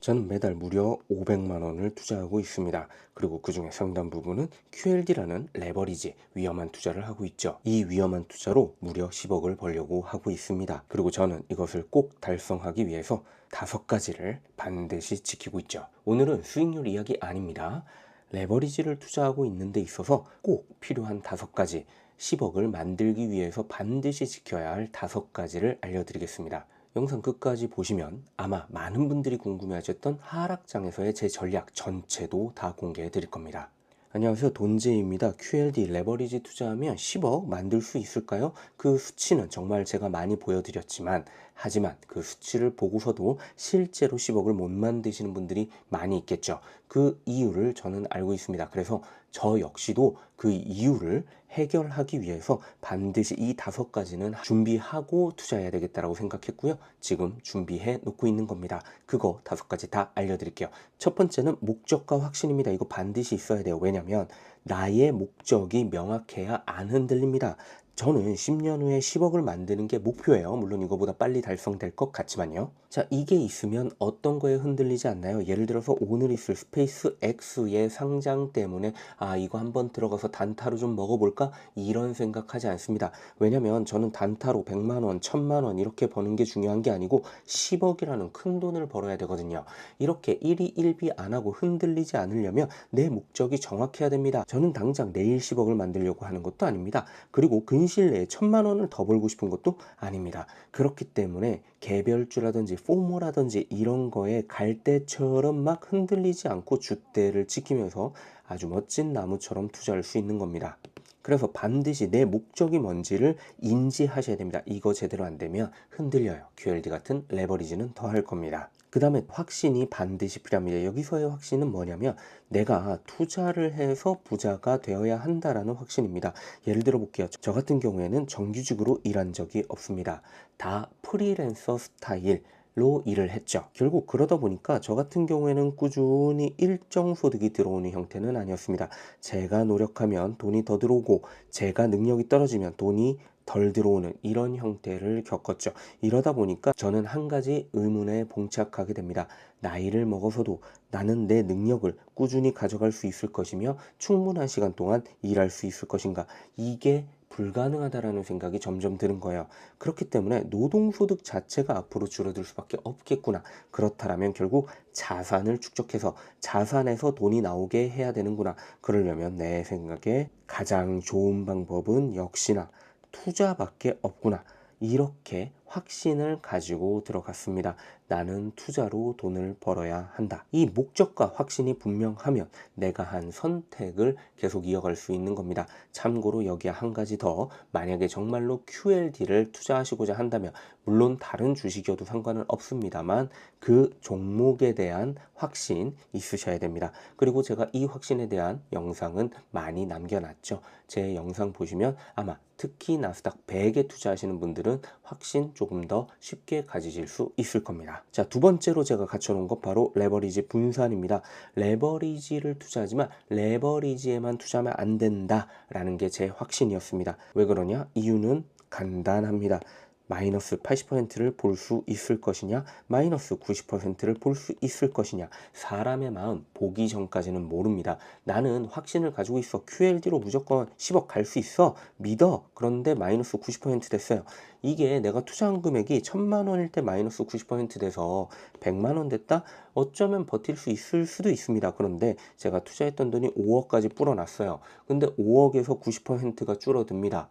저는 매달 무려 500만 원을 투자하고 있습니다. 그리고 그 중에 상당 부분은 QLD라는 레버리지, 위험한 투자를 하고 있죠. 이 위험한 투자로 무려 10억을 벌려고 하고 있습니다. 그리고 저는 이것을 꼭 달성하기 위해서 5가지를 반드시 지키고 있죠. 오늘은 수익률 이야기 아닙니다. 레버리지를 투자하고 있는 데 있어서 꼭 필요한 5가지, 10억을 만들기 위해서 반드시 지켜야 할 5가지를 알려드리겠습니다. 영상 끝까지 보시면 아마 많은 분들이 궁금해하셨던 하락장에서의 제 전략 전체도 다 공개해 드릴 겁니다. 안녕하세요, 돈제이입니다. QLD 레버리지 투자하면 10억 만들 수 있을까요? 그 수치는 정말 제가 많이 보여드렸지만, 하지만 그 수치를 보고서도 실제로 10억을 못 만드시는 분들이 많이 있겠죠. 그 이유를 저는 알고 있습니다. 그래서 저 역시도 그 이유를 해결하기 위해서 반드시 이 5가지는 준비하고 투자해야 되겠다라고 생각했고요. 지금 준비해 놓고 있는 겁니다. 그거 5가지 다 알려드릴게요. 첫 번째는 목적과 확신입니다. 이거 반드시 있어야 돼요. 왜냐면 나의 목적이 명확해야 안 흔들립니다. 저는 10년 후에 10억을 만드는 게 목표예요. 물론 이거보다 빨리 달성될 것 같지만요. 자, 이게 있으면 어떤 거에 흔들리지 않나요? 예를 들어서 오늘 있을 스페이스 X의 상장 때문에 이거 한번 들어가서 단타로 좀 먹어볼까? 이런 생각하지 않습니다. 왜냐면 저는 단타로 100만 원, 1000만 원 이렇게 버는 게 중요한 게 아니고 10억이라는 큰 돈을 벌어야 되거든요. 이렇게 일희일비 안 하고 흔들리지 않으려면 내 목적이 정확해야 됩니다. 저는 당장 내일 10억을 만들려고 하는 것도 아닙니다. 그리고 근시일 내에 1000만 원을 더 벌고 싶은 것도 아닙니다. 그렇기 때문에 개별주라든지 포모라든지 이런 거에 갈대처럼 막 흔들리지 않고 줏대를 지키면서 아주 멋진 나무처럼 투자할 수 있는 겁니다. 그래서 반드시 내 목적이 뭔지를 인지하셔야 됩니다. 이거 제대로 안 되면 흔들려요. QLD 같은 레버리지는 더 할 겁니다. 그 다음에 확신이 반드시 필요합니다. 여기서의 확신은 뭐냐면 내가 투자를 해서 부자가 되어야 한다라는 확신입니다. 예를 들어 볼게요. 저 같은 경우에는 정규직으로 일한 적이 없습니다. 다 프리랜서 스타일로 일을 했죠. 결국 그러다 보니까 저 같은 경우에는 꾸준히 일정 소득이 들어오는 형태는 아니었습니다. 제가 노력하면 돈이 더 들어오고 제가 능력이 떨어지면 돈이 덜 들어오는 이런 형태를 겪었죠. 이러다 보니까 저는 한 가지 의문에 봉착하게 됩니다. 나이를 먹어서도 나는 내 능력을 꾸준히 가져갈 수 있을 것이며 충분한 시간 동안 일할 수 있을 것인가? 이게 불가능하다라는 생각이 점점 드는 거예요. 그렇기 때문에 노동소득 자체가 앞으로 줄어들 수밖에 없겠구나. 그렇다면 결국 자산을 축적해서 자산에서 돈이 나오게 해야 되는구나. 그러려면 내 생각에 가장 좋은 방법은 역시나 투자밖에 없구나. 이렇게 확신을 가지고 들어갔습니다. 나는 투자로 돈을 벌어야 한다. 이 목적과 확신이 분명하면 내가 한 선택을 계속 이어갈 수 있는 겁니다. 참고로 여기에 한 가지 더, 만약에 정말로 QLD를 투자하시고자 한다면 물론 다른 주식이어도 상관은 없습니다만 그 종목에 대한 확신 있으셔야 됩니다. 그리고 제가 이 확신에 대한 영상은 많이 남겨놨죠. 제 영상 보시면 아마 특히 나스닥 100에 투자하시는 분들은 확신 조금 더 쉽게 가지실 수 있을 겁니다. 자, 두 번째로 제가 갖춰놓은 것 바로 레버리지 분산입니다. 레버리지를 투자하지만 레버리지에만 투자하면 안 된다라는 게 제 확신이었습니다. 왜 그러냐? 이유는 간단합니다. 마이너스 80%를 볼 수 있을 것이냐, 마이너스 90%를 볼 수 있을 것이냐. 사람의 마음 보기 전까지는 모릅니다. 나는 확신을 가지고 있어. QLD로 무조건 10억 갈 수 있어. 믿어. 그런데 마이너스 90% 됐어요. 이게 내가 투자한 금액이 1000만 원일 때 마이너스 90% 돼서 100만 원 됐다? 어쩌면 버틸 수 있을 수도 있습니다. 그런데 제가 투자했던 돈이 5억까지 불어났어요. 근데 5억에서 90%가 줄어듭니다.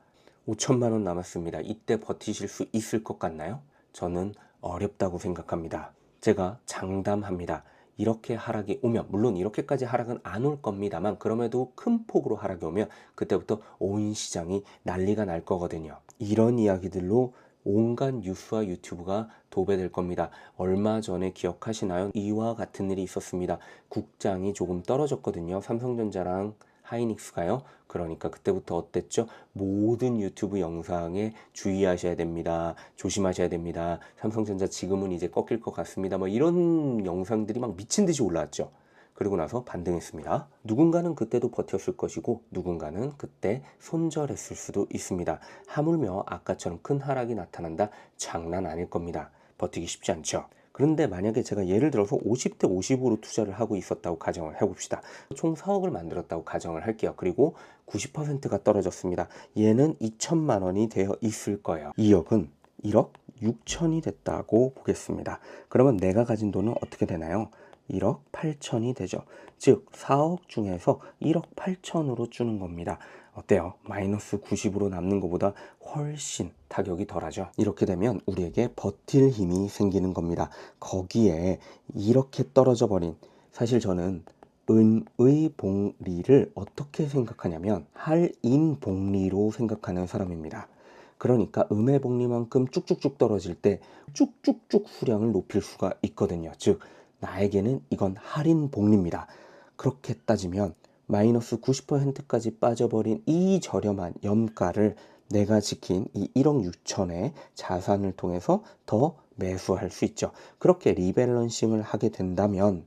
5천만 원 남았습니다. 이때 버티실 수 있을 것 같나요? 저는 어렵다고 생각합니다. 제가 장담합니다. 이렇게 하락이 오면, 물론 이렇게까지 하락은 안 올 겁니다만, 그럼에도 큰 폭으로 하락이 오면 그때부터 온 시장이 난리가 날 거거든요. 이런 이야기들로 온갖 뉴스와 유튜브가 도배될 겁니다. 얼마 전에 기억하시나요? 이와 같은 일이 있었습니다. 국장이 조금 떨어졌거든요. 삼성전자랑 하이닉스가요. 그러니까 그때부터 어땠죠? 모든 유튜브 영상에 주의하셔야 됩니다. 조심하셔야 됩니다. 삼성전자 지금은 이제 꺾일 것 같습니다. 뭐 이런 영상들이 막 미친 듯이 올라왔죠. 그리고 나서 반등했습니다. 누군가는 그때도 버텼을 것이고 누군가는 그때 손절했을 수도 있습니다. 하물며 아까처럼 큰 하락이 나타난다? 장난 아닐 겁니다. 버티기 쉽지 않죠. 그런데 만약에 제가 예를 들어서 50대 50으로 투자를 하고 있었다고 가정을 해봅시다. 총 4억을 만들었다고 가정을 할게요. 그리고 90%가 떨어졌습니다. 얘는 2천만 원이 되어 있을 거예요. 2억은 1억 6천이 됐다고 보겠습니다. 그러면 내가 가진 돈은 어떻게 되나요? 1억 8천이 되죠. 즉 4억 중에서 1억 8천으로 주는 겁니다. 어때요? 마이너스 90으로 남는 것보다 훨씬 타격이 덜하죠. 이렇게 되면 우리에게 버틸 힘이 생기는 겁니다. 거기에 이렇게 떨어져 버린, 사실 저는 은의 복리를 어떻게 생각하냐면 할인복리로 생각하는 사람입니다. 그러니까 음의 복리만큼 쭉쭉쭉 떨어질 때 쭉쭉쭉 수량을 높일 수가 있거든요. 즉 나에게는 이건 할인 복리입니다. 그렇게 따지면 마이너스 90%까지 빠져버린 이 저렴한 염가를 내가 지킨 이 1억 6천의 자산을 통해서 더 매수할 수 있죠. 그렇게 리밸런싱을 하게 된다면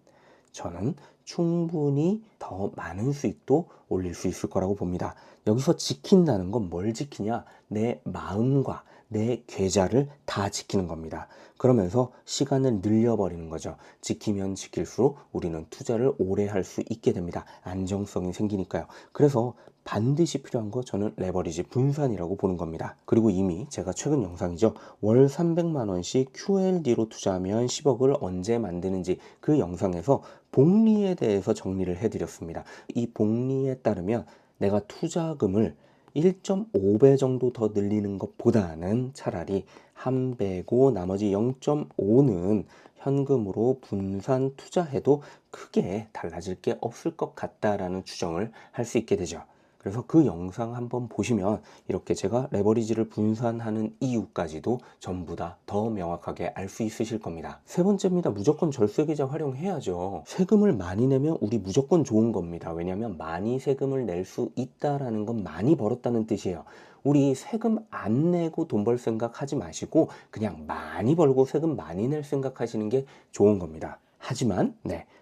저는 충분히 더 많은 수익도 올릴 수 있을 거라고 봅니다. 여기서 지킨다는 건 뭘 지키냐? 내 마음과 내 계좌를 다 지키는 겁니다. 그러면서 시간을 늘려버리는 거죠. 지키면 지킬수록 우리는 투자를 오래 할 수 있게 됩니다. 안정성이 생기니까요. 그래서 반드시 필요한 거 저는 레버리지 분산이라고 보는 겁니다. 그리고 이미 제가 최근 영상이죠. 월 300만 원씩 QLD로 투자하면 10억을 언제 만드는지 그 영상에서 복리에 대해서 정리를 해드렸습니다. 이 복리에 따르면 내가 투자금을 1.5배 정도 더 늘리는 것보다는 차라리 한 배고 나머지 0.5는 현금으로 분산 투자해도 크게 달라질 게 없을 것 같다라는 추정을 할 수 있게 되죠. 그래서 그 영상 한번 보시면 이렇게 제가 레버리지를 분산하는 이유까지도 전부 다 더 명확하게 알 수 있으실 겁니다. 세 번째입니다. 무조건 절세계좌 활용해야죠. 세금을 많이 내면 우리 무조건 좋은 겁니다. 왜냐하면 많이 세금을 낼 수 있다라는 건 많이 벌었다는 뜻이에요. 우리 세금 안 내고 돈 벌 생각 하지 마시고 그냥 많이 벌고 세금 많이 낼 생각 하시는 게 좋은 겁니다. 하지만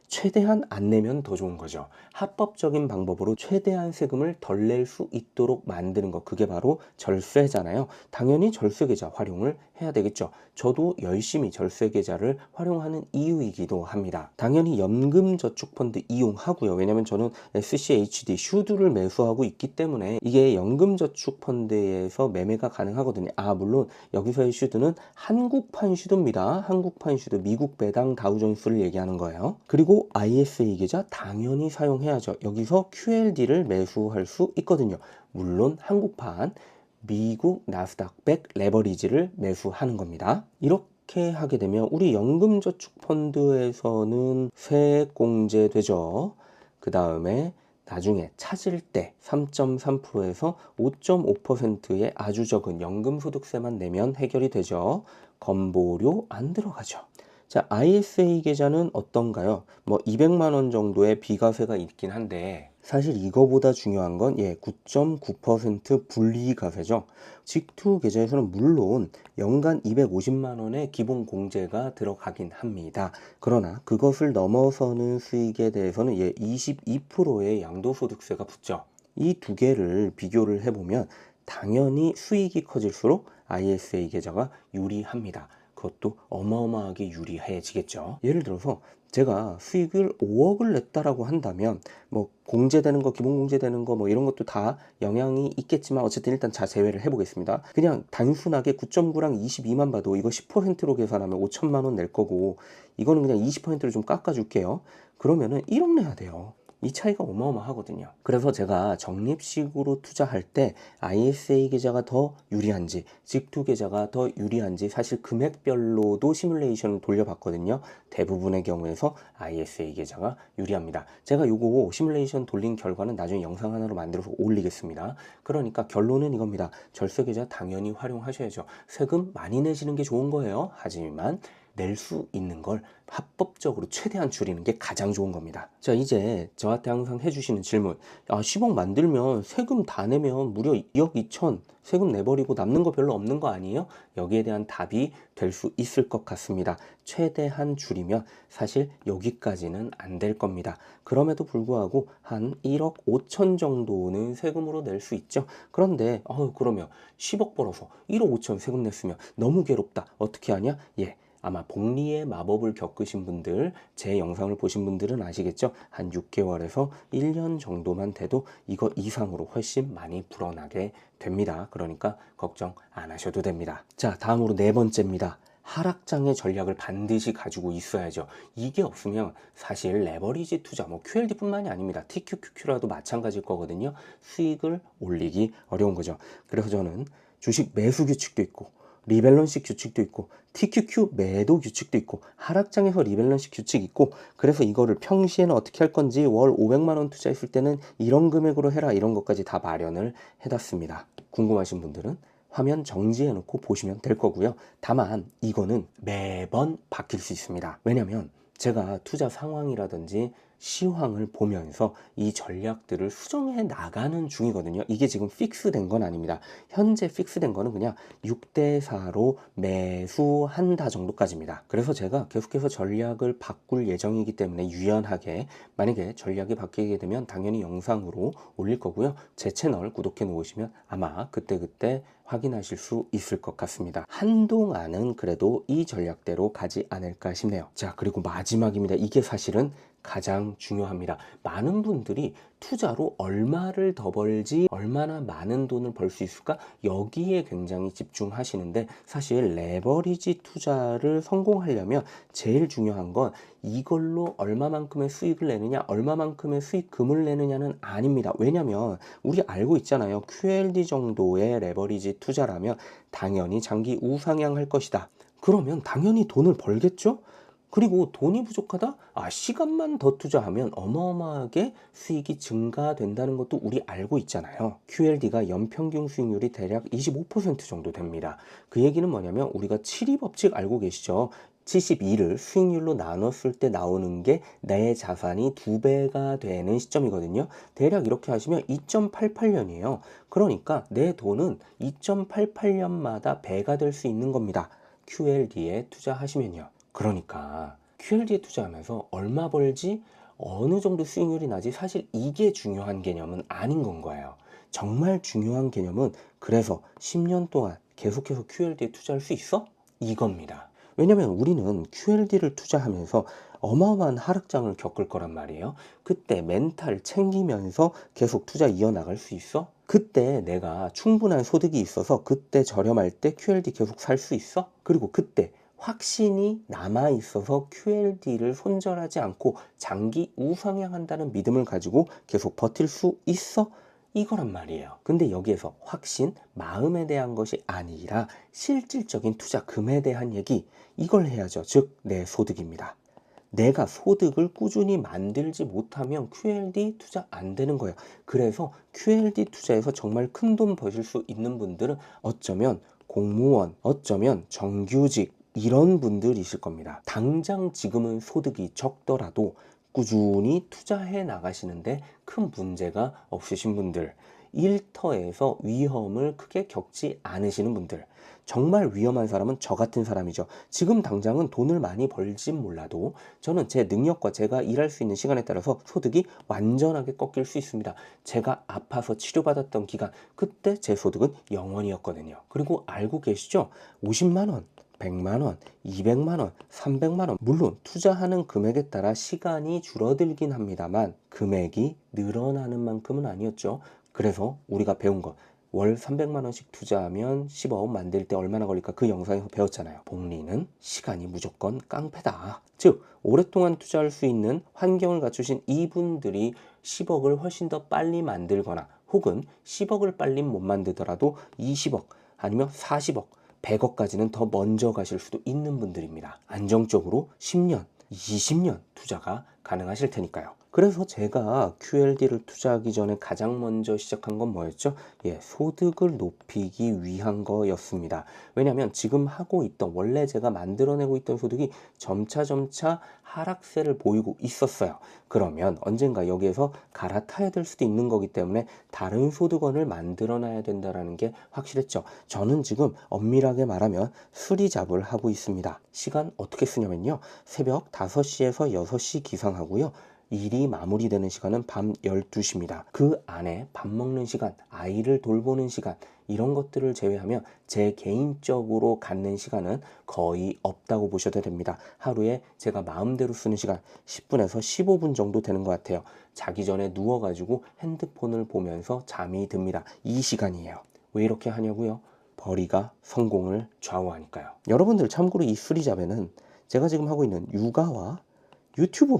최대한 안 내면 더 좋은 거죠. 합법적인 방법으로 최대한 세금을 덜 낼 수 있도록 만드는 것, 그게 바로 절세잖아요. 당연히 절세계좌 활용을 해야 되겠죠. 저도 열심히 절세계좌를 활용하는 이유이기도 합니다. 당연히 연금저축펀드 이용하고요. 왜냐면 저는 SCHD 슈드를 매수하고 있기 때문에 이게 연금저축펀드에서 매매가 가능하거든요. 물론 여기서의 슈드는 한국판 슈드입니다. 한국판 슈드, 미국 배당 다우존스를 얘기하는 거예요. 그리고 ISA 계좌 당연히 사용해야죠. 여기서 QLD를 매수할 수 있거든요. 물론 한국판 미국 나스닥 100 레버리지를 매수하는 겁니다. 이렇게 하게 되면 우리 연금저축펀드에서는 세액공제 되죠. 그 다음에 나중에 찾을 때 3.3%에서 5.5%의 아주 적은 연금소득세만 내면 해결이 되죠. 건보료 안 들어가죠. 자, ISA 계좌는 어떤가요? 200만 원 정도의 비과세가 있긴 한데 사실 이거보다 중요한 건 9.9% 분리과세죠. 직투 계좌에서는 물론 연간 250만 원의 기본 공제가 들어가긴 합니다. 그러나 그것을 넘어서는 수익에 대해서는 22%의 양도소득세가 붙죠. 이 두 개를 비교를 해보면 당연히 수익이 커질수록 ISA 계좌가 유리합니다. 그것도 어마어마하게 유리해지겠죠. 예를 들어서 제가 수익을 5억을 냈다라고 한다면 공제되는 거, 기본 공제되는 거 이런 것도 다 영향이 있겠지만 어쨌든 일단 제외를 해보겠습니다. 그냥 단순하게 9.9랑 22만 봐도 이거 10%로 계산하면 5천만 원 낼 거고 이거는 그냥 20%를 좀 깎아줄게요. 그러면은 1억 내야 돼요. 이 차이가 어마어마하거든요. 그래서 제가 적립식으로 투자할 때 ISA 계좌가 더 유리한지 직투 계좌가 더 유리한지 사실 금액별로도 시뮬레이션을 돌려봤거든요. 대부분의 경우에서 ISA 계좌가 유리합니다. 제가 요거 시뮬레이션 돌린 결과는 나중에 영상 하나로 만들어서 올리겠습니다. 그러니까 결론은 이겁니다. 절세 계좌 당연히 활용하셔야죠. 세금 많이 내시는 게 좋은 거예요. 하지만 낼 수 있는 걸 합법적으로 최대한 줄이는 게 가장 좋은 겁니다. 자, 이제 저한테 항상 해주시는 질문, 10억 만들면 세금 다 내면 무려 2억 2천 세금 내버리고 남는 거 별로 없는 거 아니에요? 여기에 대한 답이 될 수 있을 것 같습니다. 최대한 줄이면 사실 여기까지는 안 될 겁니다. 그럼에도 불구하고 한 1억 5천 정도는 세금으로 낼 수 있죠. 그런데 그러면 10억 벌어서 1억 5천 세금 냈으면 너무 괴롭다. 어떻게 하냐? 아마 복리의 마법을 겪으신 분들, 제 영상을 보신 분들은 아시겠죠? 한 6개월에서 1년 정도만 돼도 이거 이상으로 훨씬 많이 불어나게 됩니다. 그러니까 걱정 안 하셔도 됩니다. 자, 다음으로 네 번째입니다. 하락장의 전략을 반드시 가지고 있어야죠. 이게 없으면 사실 레버리지 투자, 뭐 QLD뿐만이 아닙니다. TQQQ라도 마찬가지일 거거든요. 수익을 올리기 어려운 거죠. 그래서 저는 주식 매수 규칙도 있고 리밸런스 규칙도 있고 TQQ 매도 규칙도 있고 하락장에서 리밸런스 규칙이 있고, 그래서 이거를 평시에는 어떻게 할 건지, 월 500만 원 투자했을 때는 이런 금액으로 해라, 이런 것까지 다 마련을 해놨습니다. 궁금하신 분들은 화면 정지해 놓고 보시면 될 거고요. 다만 이거는 매번 바뀔 수 있습니다. 왜냐면 제가 투자 상황이라든지 시황을 보면서 이 전략들을 수정해 나가는 중이거든요. 이게 지금 픽스된 건 아닙니다. 현재 픽스된 거는 그냥 6대4로 매수한다 정도까지입니다. 그래서 제가 계속해서 전략을 바꿀 예정이기 때문에 유연하게, 만약에 전략이 바뀌게 되면 당연히 영상으로 올릴 거고요. 제 채널 구독해 놓으시면 아마 그때그때 확인하실 수 있을 것 같습니다. 한동안은 그래도 이 전략대로 가지 않을까 싶네요. 자, 그리고 마지막입니다. 이게 사실은 가장 중요합니다. 많은 분들이 투자로 얼마를 더 벌지, 얼마나 많은 돈을 벌 수 있을까, 여기에 굉장히 집중하시는데, 사실 레버리지 투자를 성공하려면 제일 중요한 건 이걸로 얼마만큼의 수익을 내느냐, 얼마만큼의 수익금을 내느냐는 아닙니다. 왜냐면 우리 알고 있잖아요. QLD 정도의 레버리지 투자라면 당연히 장기 우상향할 것이다. 그러면 당연히 돈을 벌겠죠? 그리고 돈이 부족하다? 시간만 더 투자하면 어마어마하게 수익이 증가된다는 것도 우리 알고 있잖아요. QLD가 연평균 수익률이 대략 25% 정도 됩니다. 그 얘기는 뭐냐면 우리가 7이 법칙 알고 계시죠? 72를 수익률로 나눴을 때 나오는 게 내 자산이 2배가 되는 시점이거든요. 대략 이렇게 하시면 2.88년이에요. 그러니까 내 돈은 2.88년마다 배가 될 수 있는 겁니다. QLD에 투자하시면요. 그러니까 QLD에 투자하면서 얼마 벌지, 어느 정도 수익률이 나지, 사실 이게 중요한 개념은 아닌 건 거예요. 정말 중요한 개념은, 그래서 10년 동안 계속해서 QLD에 투자할 수 있어? 이겁니다. 왜냐면 우리는 QLD를 투자하면서 어마어마한 하락장을 겪을 거란 말이에요. 그때 멘탈 챙기면서 계속 투자 이어나갈 수 있어? 그때 내가 충분한 소득이 있어서 그때 저렴할 때 QLD 계속 살 수 있어? 그리고 그때 확신이 남아있어서 QLD를 손절하지 않고 장기 우상향한다는 믿음을 가지고 계속 버틸 수 있어? 이거란 말이에요. 근데 여기에서 확신, 마음에 대한 것이 아니라 실질적인 투자금에 대한 얘기, 이걸 해야죠. 즉, 내 소득입니다. 내가 소득을 꾸준히 만들지 못하면 QLD 투자 안 되는 거예요. 그래서 QLD 투자에서 정말 큰 돈 버실 수 있는 분들은 어쩌면 공무원, 어쩌면 정규직, 이런 분들이실 겁니다. 당장 지금은 소득이 적더라도 꾸준히 투자해 나가시는데 큰 문제가 없으신 분들, 일터에서 위험을 크게 겪지 않으시는 분들, 정말 위험한 사람은 저 같은 사람이죠. 지금 당장은 돈을 많이 벌진 몰라도 저는 제 능력과 제가 일할 수 있는 시간에 따라서 소득이 완전하게 꺾일 수 있습니다. 제가 아파서 치료받았던 기간, 그때 제 소득은 0원이었거든요. 그리고 알고 계시죠? 50만 원, 100만 원, 200만 원, 300만 원. 물론 투자하는 금액에 따라 시간이 줄어들긴 합니다만 금액이 늘어나는 만큼은 아니었죠. 그래서 우리가 배운 것, 월 300만 원씩 투자하면 10억 만들 때 얼마나 걸릴까, 그 영상에서 배웠잖아요. 복리는 시간이 무조건 깡패다. 즉, 오랫동안 투자할 수 있는 환경을 갖추신 이분들이 10억을 훨씬 더 빨리 만들거나, 혹은 10억을 빨리 못 만들더라도 20억 아니면 40억, 100억까지는 더 먼저 가실 수도 있는 분들입니다. 안정적으로 10년, 20년 투자가 가능하실 테니까요. 그래서 제가 QLD를 투자하기 전에 가장 먼저 시작한 건 뭐였죠? 소득을 높이기 위한 거였습니다. 왜냐하면 지금 하고 있던, 원래 제가 만들어내고 있던 소득이 점차 하락세를 보이고 있었어요. 그러면 언젠가 여기에서 갈아타야 될 수도 있는 거기 때문에 다른 소득원을 만들어놔야 된다는 게 확실했죠. 저는 지금 엄밀하게 말하면 수리잡을 하고 있습니다. 시간 어떻게 쓰냐면요. 새벽 5시에서 6시 기상하고요. 일이 마무리되는 시간은 밤 12시입니다. 그 안에 밥 먹는 시간, 아이를 돌보는 시간, 이런 것들을 제외하면 제 개인적으로 갖는 시간은 거의 없다고 보셔도 됩니다. 하루에 제가 마음대로 쓰는 시간 10분에서 15분 정도 되는 것 같아요. 자기 전에 누워가지고 핸드폰을 보면서 잠이 듭니다. 이 시간이에요. 왜 이렇게 하냐고요? 벌이가 성공을 좌우하니까요. 여러분들 참고로 이 쓰리잡에는 제가 지금 하고 있는 육아와 유튜브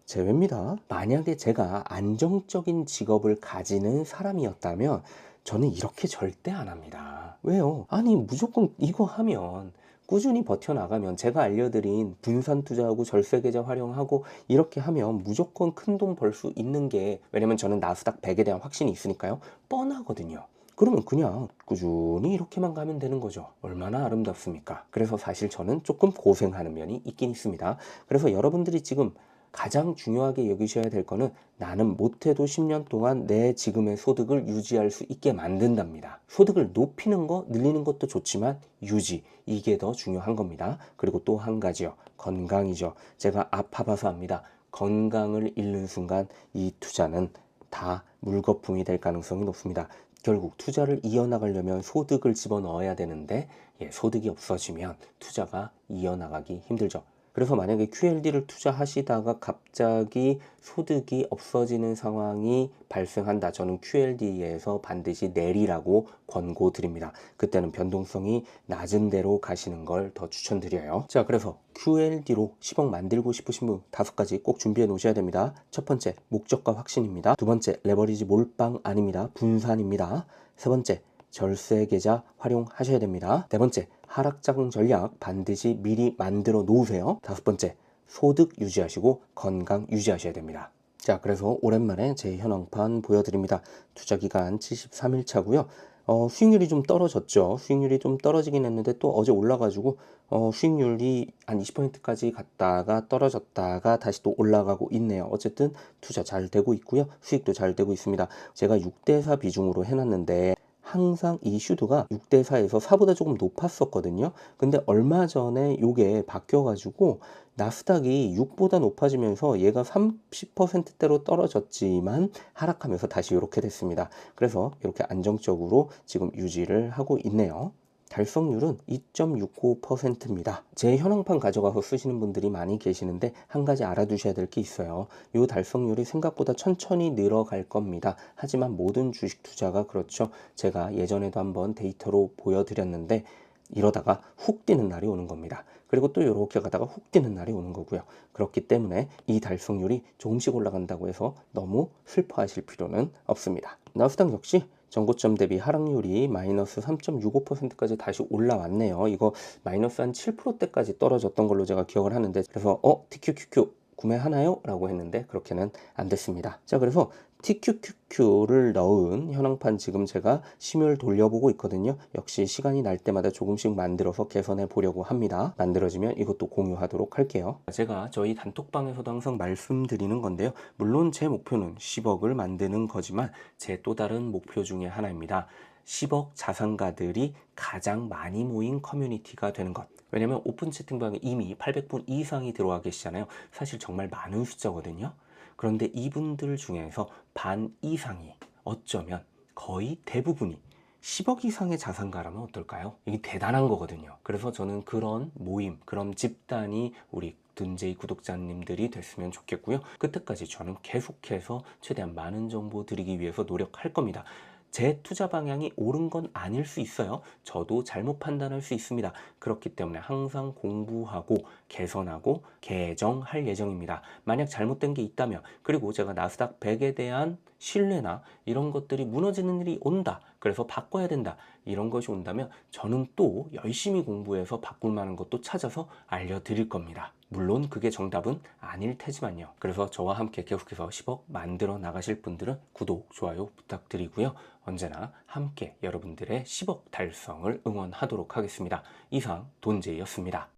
제외입니다. 만약에 제가 안정적인 직업을 가지는 사람이었다면 저는 이렇게 절대 안 합니다. 왜요? 아니 무조건 이거 하면 꾸준히 버텨나가면 제가 알려드린 분산 투자하고 절세 계좌 활용하고 이렇게 하면 무조건 큰 돈 벌 수 있는 게, 왜냐면 저는 나스닥 100에 대한 확신이 있으니까요. 뻔하거든요. 그러면 그냥 꾸준히 이렇게만 가면 되는 거죠. 얼마나 아름답습니까? 그래서 사실 저는 조금 고생하는 면이 있긴 있습니다. 그래서 여러분들이 지금 가장 중요하게 여기셔야 될 거는 나는 못해도 10년 동안 내 지금의 소득을 유지할 수 있게 만든답니다. 소득을 높이는 거, 늘리는 것도 좋지만 유지, 이게 더 중요한 겁니다. 그리고 또 한 가지요. 건강이죠. 제가 아파봐서 합니다. 건강을 잃는 순간 이 투자는 다 물거품이 될 가능성이 높습니다. 결국 투자를 이어나가려면 소득을 집어넣어야 되는데 소득이 없어지면 투자가 이어나가기 힘들죠. 그래서 만약에 QLD를 투자하시다가 갑자기 소득이 없어지는 상황이 발생한다. 저는 QLD에서 반드시 내리라고 권고드립니다. 그때는 변동성이 낮은 데로 가시는 걸 더 추천드려요. 자, 그래서 QLD로 10억 만들고 싶으신 분 5가지 꼭 준비해 놓으셔야 됩니다. 첫 번째, 목적과 확신입니다. 두 번째, 레버리지 몰빵 아닙니다. 분산입니다. 세 번째, 절세 계좌 활용하셔야 됩니다. 네 번째, 하락장 전략 반드시 미리 만들어 놓으세요. 다섯 번째, 소득 유지하시고 건강 유지하셔야 됩니다. 자, 그래서 오랜만에 제 현황판 보여드립니다. 투자기간 73일 차고요. 수익률이 좀 떨어졌죠. 수익률이 좀 떨어지긴 했는데 또 어제 올라가지고 수익률이 한 20%까지 갔다가 떨어졌다가 다시 또 올라가고 있네요. 어쨌든 투자 잘 되고 있고요. 수익도 잘 되고 있습니다. 제가 6대4 비중으로 해놨는데 항상 이 슈드가 6대4에서 4보다 조금 높았었거든요. 근데 얼마 전에 요게 바뀌어가지고 나스닥이 6보다 높아지면서 얘가 30%대로 떨어졌지만 하락하면서 다시 이렇게 됐습니다. 그래서 이렇게 안정적으로 지금 유지를 하고 있네요. 달성률은 2.69%입니다. 제 현황판 가져가서 쓰시는 분들이 많이 계시는데 한 가지 알아두셔야 될 게 있어요. 이 달성률이 생각보다 천천히 늘어갈 겁니다. 하지만 모든 주식 투자가 그렇죠. 제가 예전에도 한번 데이터로 보여드렸는데 이러다가 훅 뛰는 날이 오는 겁니다. 그리고 또 이렇게 가다가 훅 뛰는 날이 오는 거고요. 그렇기 때문에 이 달성률이 조금씩 올라간다고 해서 너무 슬퍼하실 필요는 없습니다. 나스닥 역시 전고점 대비 하락률이 마이너스 3.65%까지 다시 올라왔네요. 이거 마이너스 한 7%대까지 떨어졌던 걸로 제가 기억을 하는데, 그래서 TQQQ 구매하나요? 라고 했는데 그렇게는 안 됐습니다. 자, 그래서 TQQQ를 넣은 현황판 지금 제가 심혈 돌려보고 있거든요. 역시 시간이 날 때마다 조금씩 만들어서 개선해 보려고 합니다. 만들어지면 이것도 공유하도록 할게요. 제가 저희 단톡방에서도 항상 말씀드리는 건데요. 물론 제 목표는 10억을 만드는 거지만 제 또 다른 목표 중에 하나입니다. 10억 자산가들이 가장 많이 모인 커뮤니티가 되는 것. 왜냐면 오픈 채팅방에 이미 800분 이상이 들어와 계시잖아요. 사실 정말 많은 숫자거든요. 그런데 이분들 중에서 반 이상이, 어쩌면 거의 대부분이 10억 이상의 자산가라면 어떨까요? 이게 대단한 거거든요. 그래서 저는 그런 모임, 그런 집단이 우리 든제이 구독자님들이 됐으면 좋겠고요. 그때까지 저는 계속해서 최대한 많은 정보 드리기 위해서 노력할 겁니다. 제 투자 방향이 옳은 건 아닐 수 있어요. 저도 잘못 판단할 수 있습니다. 그렇기 때문에 항상 공부하고 개선하고 개정할 예정입니다. 만약 잘못된 게 있다면, 그리고 제가 나스닥 100에 대한 신뢰나 이런 것들이 무너지는 일이 온다, 그래서 바꿔야 된다, 이런 것이 온다면 저는 또 열심히 공부해서 바꿀 만한 것도 찾아서 알려드릴 겁니다. 물론 그게 정답은 아닐 테지만요. 그래서 저와 함께 계속해서 10억 만들어 나가실 분들은 구독, 좋아요 부탁드리고요. 언제나 함께 여러분들의 10억 달성을 응원하도록 하겠습니다. 이상 돈제이였습니다.